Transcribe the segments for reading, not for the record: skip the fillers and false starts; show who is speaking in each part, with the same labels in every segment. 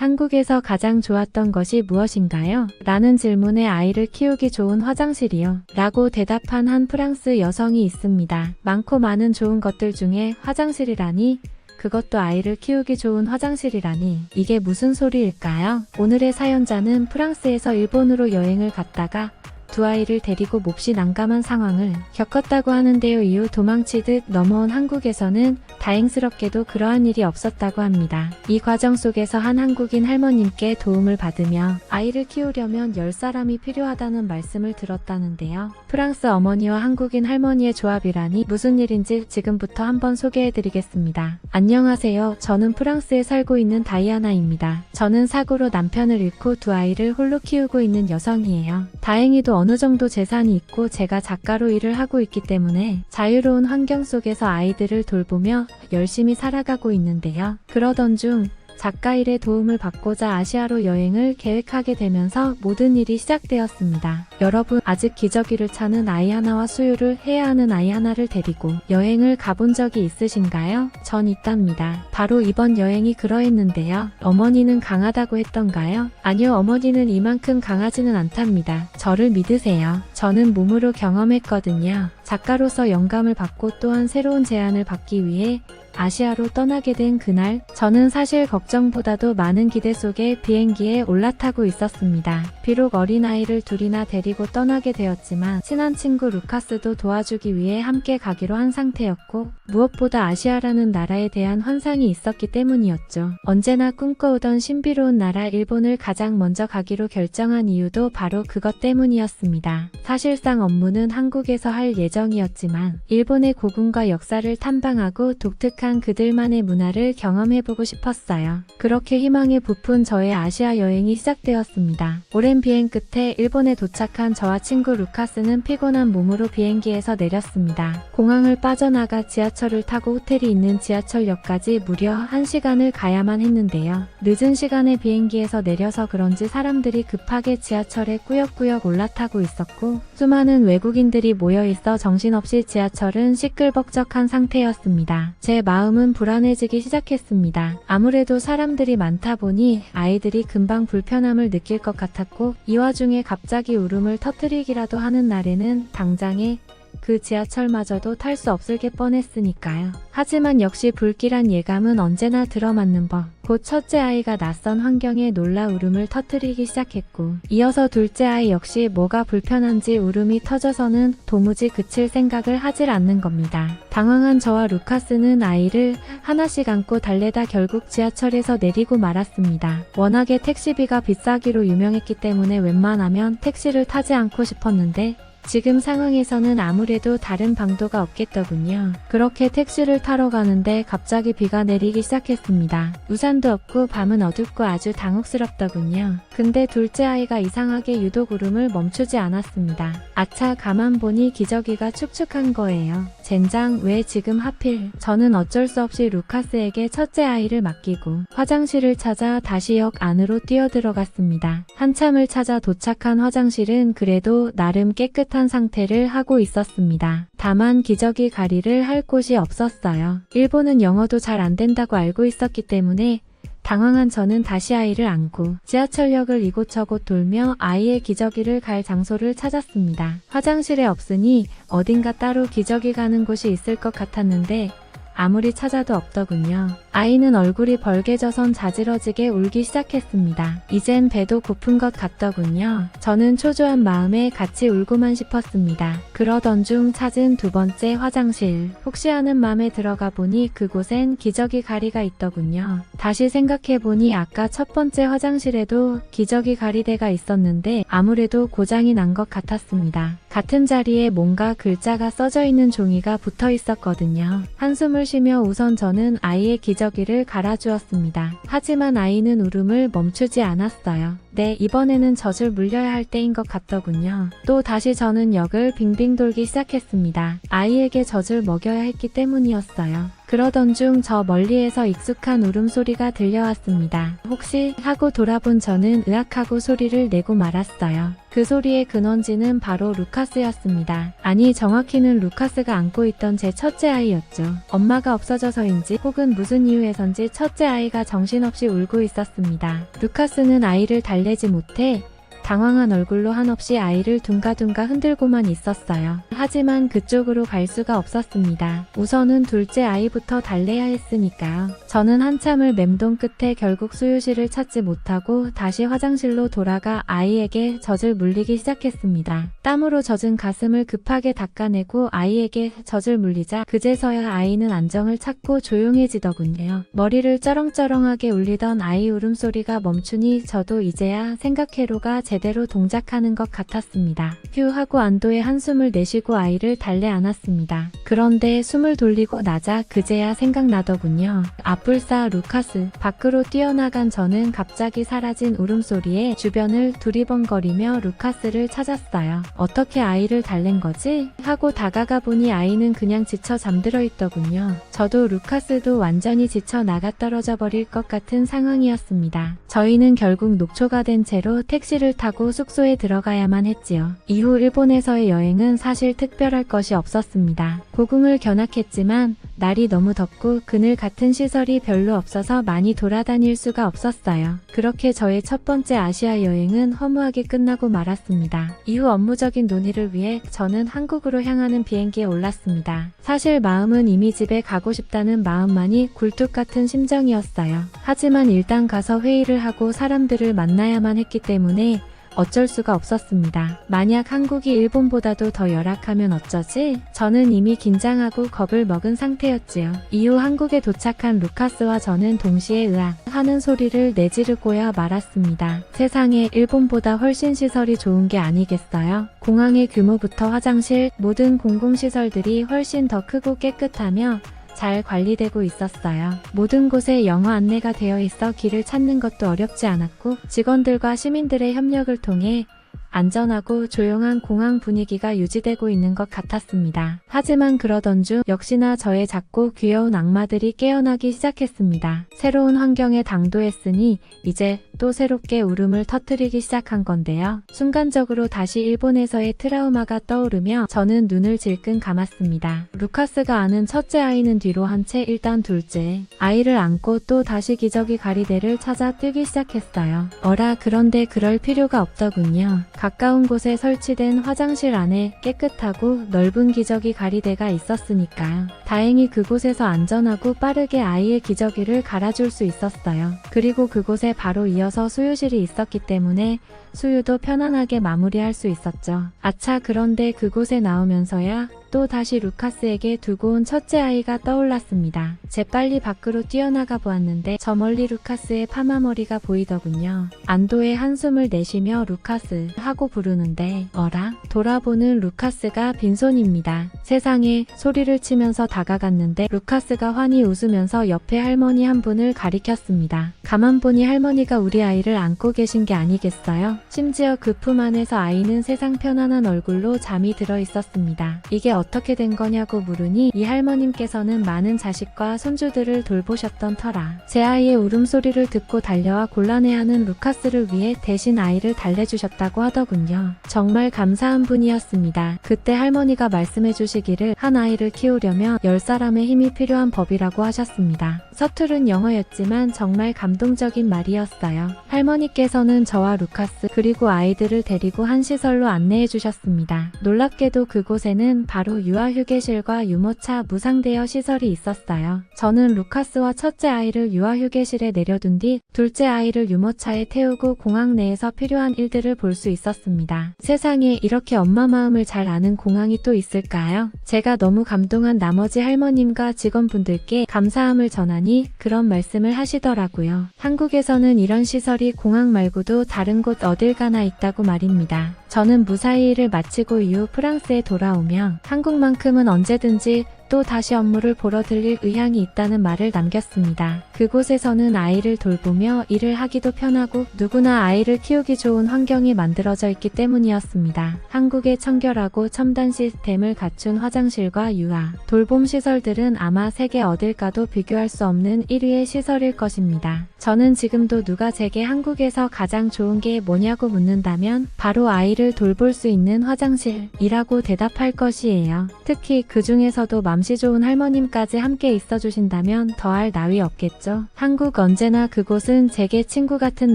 Speaker 1: 한국에서 가장 좋았던 것이 무엇인가요? 라는 질문에 아이를 키우기 좋은 화장실이요. 라고 대답한 한 프랑스 여성이 있습니다. 많고 많은 좋은 것들 중에 화장실이라니? 그것도 아이를 키우기 좋은 화장실이라니 이게 무슨 소리일까요? 오늘의 사연자는 프랑스에서 일본으로 여행을 갔다가 두 아이를 데리고 몹시 난감한 상황을 겪었다고 하는데요. 이후 도망치듯 넘어온 한국에서는 다행스럽게도 그러한 일이 없었다고 합니다. 이 과정 속에서 한 한국인 할머님께 도움을 받으며 아이를 키우려면 10사람이 필요하다는 말씀을 들었다는데요. 프랑스 어머니와 한국인 할머니의 조합이라니 무슨 일인지 지금부터 한번 소개해드리겠습니다. 안녕하세요. 저는 프랑스에 살고 있는 다이아나입니다. 저는 사고로 남편을 잃고 두 아이를 홀로 키우고 있는 여성이에요. 다행히도 어느 정도 재산이 있고 제가 작가로 일을 하고 있기 때문에 자유로운 환경 속에서 아이들을 돌보며 열심히 살아가고 있는데요. 그러던 중 작가 일에 도움을 받고자 아시아로 여행을 계획하게 되면서 모든 일이 시작되었습니다. 여러분, 아직 기저귀를 차는 아이 하나와 수유를 해야 하는 아이 하나를 데리고 여행을 가본 적이 있으신가요? 전 있답니다. 바로 이번 여행이 그러했는데요. 어머니는 강하다고 했던가요? 아니요, 어머니는 이만큼 강하지는 않답니다. 저를 믿으세요. 저는 몸으로 경험했거든요. 작가로서 영감을 받고 또한 새로운 제안을 받기 위해 아시아로 떠나게 된 그날, 저는 사실 걱정보다도 많은 기대 속에 비행기에 올라타고 있었습니다. 비록 어린아이를 둘이나 데리고 떠나게 되었지만 친한 친구 루카스도 도와주기 위해 함께 가기로 한 상태였고 무엇보다 아시아라는 나라에 대한 환상이 있었기 때문이었죠. 언제나 꿈꿔오던 신비로운 나라 일본을 가장 먼저 가기로 결정한 이유도 바로 그것 때문이었습니다. 사실상 업무는 한국에서 할 예정이었지만 일본의 고궁과 역사를 탐방하고 독특한 그들만의 문화를 경험해보고 싶었어요. 그렇게 희망에 부푼 저의 아시아 여행이 시작되었습니다. 오랜 비행 끝에 일본에 도착한 저와 친구 루카스는 피곤한 몸으로 비행기에서 내렸습니다. 공항을 빠져나가 지하철을 타고 호텔이 있는 지하철역까지 무려 1시간을 가야만 했는데요. 늦은 시간에 비행기에서 내려서 그런지 사람들이 급하게 지하철에 꾸역꾸역 올라타고 있었고 수많은 외국인들이 모여있어 정신없이 지하철은 시끌벅적한 상태였습니다. 제 마음은 불안해지기 시작했습니다. 아무래도 사람들이 많다 보니 아이들이 금방 불편함을 느낄 것 같았고 이 와중에 갑자기 울음을 터뜨리기라도 하는 날에는 당장에 그 지하철마저도 탈 수 없을 게 뻔했으니까요. 하지만 역시 불길한 예감은 언제나 들어맞는 법. 곧 첫째 아이가 낯선 환경에 놀라 울음을 터뜨리기 시작했고 이어서 둘째 아이 역시 뭐가 불편한지 울음이 터져서는 도무지 그칠 생각을 하질 않는 겁니다. 당황한 저와 루카스는 아이를 하나씩 안고 달래다 결국 지하철에서 내리고 말았습니다. 워낙에 택시비가 비싸기로 유명했기 때문에 웬만하면 택시를 타지 않고 싶었는데 지금 상황에서는 아무래도 다른 방도가 없겠더군요. 그렇게 택시를 타러 가는데 갑자기 비가 내리기 시작했습니다. 우산도 없고 밤은 어둡고 아주 당혹스럽더군요. 근데 둘째 아이가 이상하게 유독 울음을 멈추지 않았습니다. 아차, 가만 보니 기저귀가 축축한 거예요. 젠장, 왜 지금 하필? 저는 어쩔 수 없이 루카스에게 첫째 아이를 맡기고 화장실을 찾아 다시 역 안으로 뛰어들어갔습니다. 한참을 찾아 도착한 화장실은 그래도 나름 깨끗한 상태를 하고 있었습니다. 다만 기저귀 가리를 할 곳이 없었어요. 일본은 영어도 잘 안 된다고 알고 있었기 때문에 당황한 저는 다시 아이를 안고 지하철역을 이곳저곳 돌며 아이의 기저귀를 갈 장소를 찾았습니다. 화장실에 없으니 어딘가 따로 기저귀 가는 곳이 있을 것 같았는데 아무리 찾아도 없더군요. 아이는 얼굴이 벌개져선 자지러지게 울기 시작했습니다. 이젠 배도 고픈 것 같더군요. 저는 초조한 마음에 같이 울고만 싶었습니다. 그러던 중 찾은 두 번째 화장실. 혹시 하는 맘에 들어가 보니 그곳엔 기저귀 가리가 있더군요. 다시 생각해보니 아까 첫 번째 화장실에도 기저귀 가리대가 있었는데 아무래도 고장이 난 것 같았습니다. 같은 자리에 뭔가 글자가 써져 있는 종이가 붙어 있었거든요. 한숨을 쉬며 우선 저는 아이의 기저귀를 갈아주었습니다. 하지만 아이는 울음을 멈추지 않았어요. 네, 이번에는 젖을 물려야 할 때인 것 같더군요. 또 다시 저는 역을 빙빙 돌기 시작했습니다. 아이에게 젖을 먹여야 했기 때문이었어요. 그러던 중 저 멀리에서 익숙한 울음소리가 들려왔습니다. 혹시 하고 돌아본 저는 으악하고 소리를 내고 말았어요. 그 소리의 근원지는 바로 루카스였습니다. 아니, 정확히는 루카스가 안고 있던 제 첫째 아이였죠. 엄마가 없어져서인지 혹은 무슨 이유에선지 첫째 아이가 정신없이 울고 있었습니다. 루카스는 아이를 달래지 못해 당황한 얼굴로 한없이 아이를 둥가둥가 흔들고만 있었어요. 하지만 그쪽으로 갈 수가 없었습니다. 우선은 둘째 아이부터 달래야 했으니까요. 저는 한참을 맴돈 끝에 결국 수유실을 찾지 못하고 다시 화장실로 돌아가 아이에게 젖을 물리기 시작했습니다. 땀으로 젖은 가슴을 급하게 닦아내고 아이에게 젖을 물리자 그제서야 아이는 안정을 찾고 조용해지더군요. 머리를 쩌렁쩌렁하게 울리던 아이 울음소리가 멈추니 저도 이제야 생각회로가 제대로 동작하는 것 같았습니다. 휴 하고 안도의 한숨을 내쉬고 아이를 달래 안았습니다. 그런데 숨을 돌리고 나자 그제야 생각나더군요. 아뿔싸 루카스. 밖으로 뛰어나간 저는 갑자기 사라진 울음소리에 주변을 두리번거리며 루카스를 찾았어요. 어떻게 아이를 달랜 거지? 하고 다가가 보니 아이는 그냥 지쳐 잠들어 있더군요. 저도 루카스도 완전히 지쳐 나가 떨어져 버릴 것 같은 상황이었습니다. 저희는 결국 녹초가 된 채로 택시를 타고 숙소에 들어가야만 했지요. 이후 일본에서의 여행은 사실 특별할 것이 없었습니다. 고궁을 견학했지만 날이 너무 덥고 그늘 같은 시설이 별로 없어서 많이 돌아다닐 수가 없었어요. 그렇게 저의 첫 번째 아시아 여행은 허무하게 끝나고 말았습니다. 이후 업무적인 논의를 위해 저는 한국으로 향하는 비행기에 올랐습니다. 사실 마음은 이미 집에 가고 싶다는 마음만이 굴뚝 같은 심정이었어요. 하지만 일단 가서 회의를 하고 사람들을 만나야만 했기 때문에 어쩔 수가 없었습니다. 만약 한국이 일본보다도 더 열악하면 어쩌지? 저는 이미 긴장하고 겁을 먹은 상태였지요. 이후 한국에 도착한 루카스와 저는 동시에 으악 하는 소리를 내지르고야 말았습니다. 세상에 일본보다 훨씬 시설이 좋은 게 아니겠어요? 공항의 규모부터 화장실, 모든 공공시설들이 훨씬 더 크고 깨끗하며 잘 관리되고 있었어요. 모든 곳에 영어 안내가 되어 있어 길을 찾는 것도 어렵지 않았고 직원들과 시민들의 협력을 통해 안전하고 조용한 공항 분위기가 유지되고 있는 것 같았습니다. 하지만 그러던 중 역시나 저의 작고 귀여운 악마들이 깨어나기 시작했습니다. 새로운 환경에 당도했으니 이제 또 새롭게 울음을 터뜨리기 시작한 건데요. 순간적으로 다시 일본에서의 트라우마가 떠오르며 저는 눈을 질끈 감았습니다. 루카스가 아는 첫째 아이는 뒤로 한 채 일단 둘째 아이를 안고 또 다시 기저귀 가리대를 찾아 뛰기 시작했어요. 어라, 그런데 그럴 필요가 없더군요. 가까운 곳에 설치된 화장실 안에 깨끗하고 넓은 기저귀 가리대가 있었으니까요. 다행히 그곳에서 안전하고 빠르게 아이의 기저귀를 갈아줄 수 있었어요. 그리고 그곳에 바로 이어서 수유실이 있었기 때문에 수유도 편안하게 마무리할 수 있었죠. 아차, 그런데 그곳에 나오면서야 또 다시 루카스에게 두고 온 첫째 아이가 떠올랐습니다. 재빨리 밖으로 뛰어나가 보았는데 저 멀리 루카스의 파마머리가 보이더군요. 안도의 한숨을 내쉬며 루카스 하고 부르는데 어라? 돌아보는 루카스가 빈손입니다. 세상에, 소리를 치면서 다가갔는데 루카스가 환히 웃으면서 옆에 할머니 한 분을 가리켰습니다. 가만 보니 할머니가 우리 아이를 안고 계신 게 아니겠어요? 심지어 그 품 안에서 아이는 세상 편안한 얼굴로 잠이 들어 있었습니다. 이게 어떻게 된 거냐고 물으니 이 할머님께서는 많은 자식과 손주들을 돌보셨던 터라 제 아이의 울음소리를 듣고 달려와 곤란해하는 루카스를 위해 대신 아이를 달래주셨다고 하더군요. 정말 감사한 분이었습니다. 그때 할머니가 말씀해 주시기를 한 아이를 키우려면 10사람의 힘이 필요한 법이라고 하셨습니다. 서투른 영어였지만 정말 감동적인 말이었어요. 할머니께서는 저와 루카스 그리고 아이들을 데리고 한 시설로 안내해 주셨습니다. 놀랍게도 그곳에는 바로 유아휴게실과 유모차, 무상대여 시설이 있었어요. 저는 루카스와 첫째 아이를 유아휴게실에 내려둔 뒤 둘째 아이를 유모차에 태우고 공항 내에서 필요한 일들을 볼 수 있었습니다. 세상에, 이렇게 엄마 마음을 잘 아는 공항이 또 있을까요? 제가 너무 감동한 나머지 할머님과 직원분들께 감사함을 전하니 그런 말씀을 하시더라고요. 한국에서는 이런 시설이 공항 말고도 다른 곳 어딜 가나 있다고 말입니다. 저는 무사히 일을 마치고 이후 프랑스에 돌아오며 한국만큼은 언제든지 또 다시 업무를 보러 들릴 의향이 있다는 말을 남겼습니다. 그곳에서는 아이를 돌보며 일을 하기도 편하고 누구나 아이를 키우기 좋은 환경이 만들어져 있기 때문이었습니다. 한국의 청결하고 첨단 시스템을 갖춘 화장실과 유아, 돌봄 시설들은 아마 세계 어딜 가도 비교할 수 없는 1위의 시설일 것입니다. 저는 지금도 누가 제게 한국에서 가장 좋은 게 뭐냐고 묻는다면 바로 아이를 돌볼 수 있는 화장실이라고 대답할 것이에요. 특히 그 중에서도 맘씨 좋은 할머님까지 함께 있어주신다면 더할 나위 없겠죠. 한국 언제나 그곳은 제게 친구 같은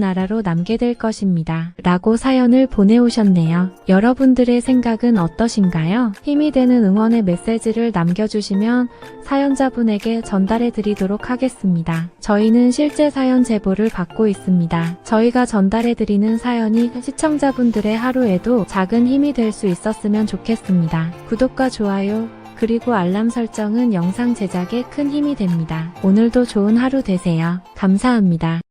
Speaker 1: 나라로 남게 될 것입니다. 라고 사연을 보내오셨네요. 여러분들의 생각은 어떠신가요? 힘이 되는 응원의 메시지를 남겨주시면 사연자분에게 전달해 드리도록 하겠습니다. 저희는 실제 사연 제보를 받고 있습니다. 저희가 전달해 드리는 사연이 시청자분들의 하루에도 작은 힘이 될 수 있었으면 좋겠습니다. 구독과 좋아요, 그리고 알람 설정은 영상 제작에 큰 힘이 됩니다. 오늘도 좋은 하루 되세요. 감사합니다.